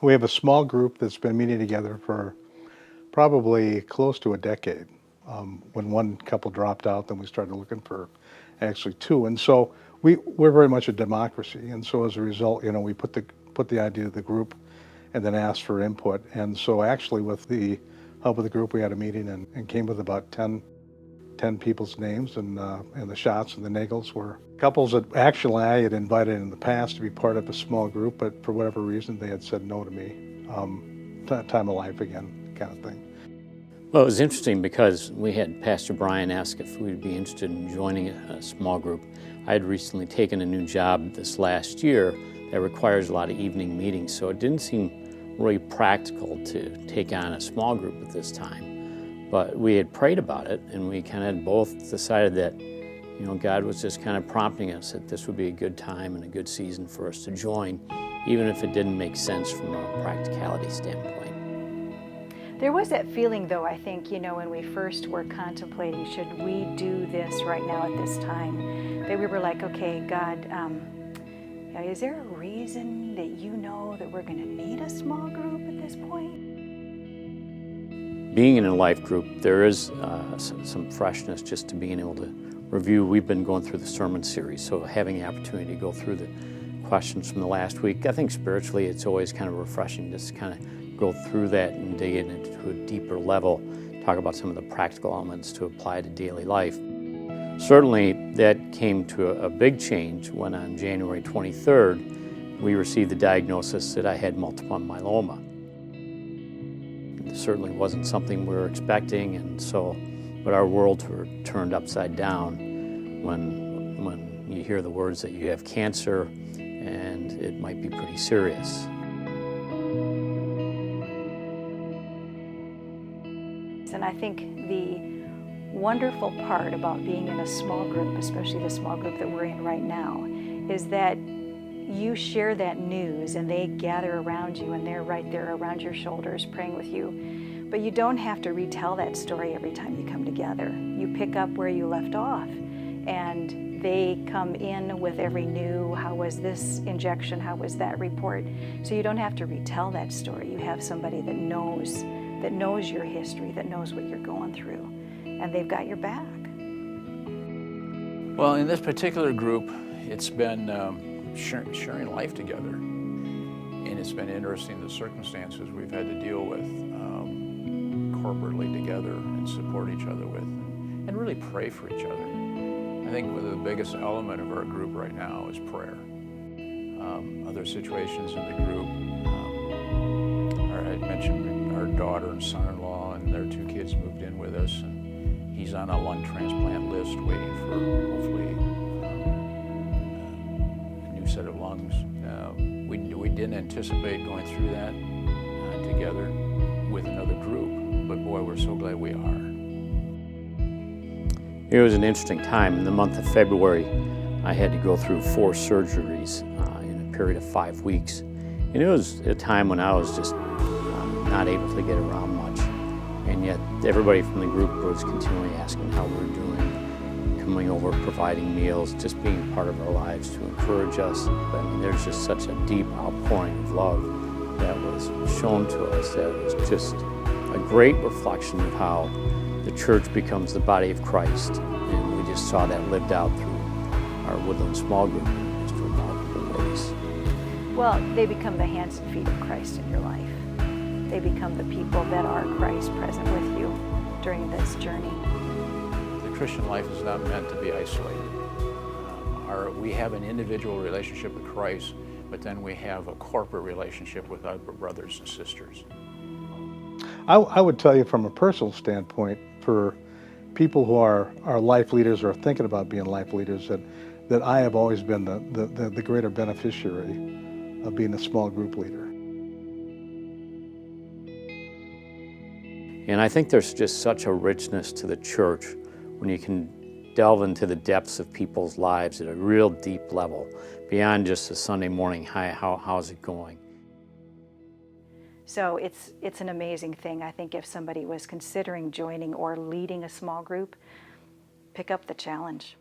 We have a small group that's been meeting together for probably close to a decade. When one couple dropped out, then we started looking for actually two. And so we're very much a democracy. And so as a result, we put the idea of the group and then asked for input. And so actually with the help of the group, we had a meeting and came with about 10 people's names, and the Schatz and the Nagels were couples that actually I had invited in the past to be part of a small group, but for whatever reason they had said no to me. Time of life again, kind of thing. Well, it was interesting because we had Pastor Brian ask if we'd be interested in joining a small group. I had recently taken a new job this last year that requires a lot of evening meetings, so it didn't seem really practical to take on a small group at this time. But we had prayed about it, and we kind of both decided that God was just kind of prompting us that this would be a good time and a good season for us to join, even if it didn't make sense from a practicality standpoint. There was that feeling, though, I think, when we first were contemplating, should we do this right now at this time, that we were like, okay, God, is there a reason that we're going to need a small group at this point? Being in a life group, there is some freshness just to being able to review. We've been going through the sermon series, so having the opportunity to go through the questions from the last week, I think spiritually it's always kind of refreshing just to kind of go through that and dig into a deeper level, talk about some of the practical elements to apply to daily life. Certainly that came to a big change when on January 23rd we received the diagnosis that I had multiple myeloma. It certainly wasn't something we were expecting, but our worlds were turned upside down when you hear the words that you have cancer and it might be pretty serious. And I think the wonderful part about being in a small group, especially the small group that we're in right now, is that you share that news and they gather around you and they're right there around your shoulders praying with you. But you don't have to retell that story every time you come together. You pick up where you left off, and they come in with every new, how was this injection, how was that report? So you don't have to retell that story. You have somebody that knows your history, that knows what you're going through, and they've got your back. Well, in this particular group, it's been sharing life together, and it's been interesting the circumstances we've had to deal with corporately together and support each other with, and really pray for each other. I think one of the biggest element of our group right now is prayer. Other situations in the group, I mentioned our daughter and son-in-law and their two kids moved in with us, and he's on a lung transplant list waiting for hopefully a new set of lungs. We didn't anticipate going through that together with another group, but boy, we're so glad we are. It was an interesting time. In the month of February, I had to go through 4 surgeries in a period of 5 weeks. And it was a time when I was just not able to get around much. And yet everybody from the group was continually asking how we were doing, coming over, providing meals, just being part of our lives to encourage us. I mean, there's just such a deep outpouring of love that was shown to us that was just a great reflection of how the church becomes the body of Christ. And we just saw that lived out through our Woodland small group in just remarkable ways. Well, they become the hands and feet of Christ in your life. They become the people that are Christ present with you during this journey. The Christian life is not meant to be isolated. We have an individual relationship with Christ, but then we have a corporate relationship with our brothers and sisters. I would tell you from a personal standpoint, for people who are life leaders or are thinking about being life leaders, that I have always been the greater beneficiary of being a small group leader. And I think there's just such a richness to the church when you can delve into the depths of people's lives at a real deep level, beyond just a Sunday morning, how's it going? So it's an amazing thing. I think if somebody was considering joining or leading a small group, pick up the challenge.